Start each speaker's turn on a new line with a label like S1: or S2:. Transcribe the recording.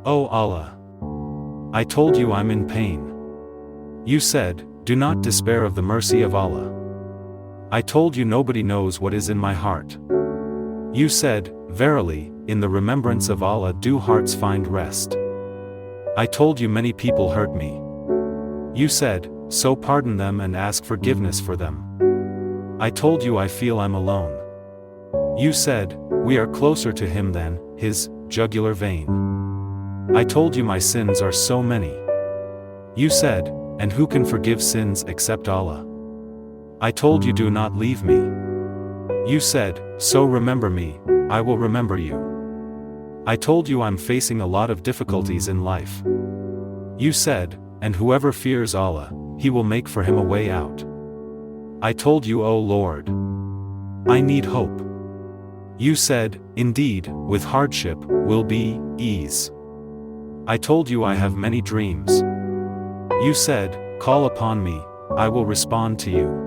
S1: "Oh Allah! I told you I'm in pain. You said, do not despair of the mercy of Allah. I told you nobody knows what is in my heart. You said, verily, in the remembrance of Allah do hearts find rest. I told you many people hurt me. You said, so pardon them and ask forgiveness for them. I told you I feel I'm alone. You said, we are closer to him than his jugular vein. I told you my sins are so many. You said, and who can forgive sins except Allah? I told you do not leave me. You said, so remember me, I will remember you. I told you I'm facing a lot of difficulties in life. You said, and whoever fears Allah, He will make for him a way out. I told you, O Lord, I need hope. You said, indeed, with hardship will be ease. I told you I have many dreams. You said, call upon me, I will respond to you.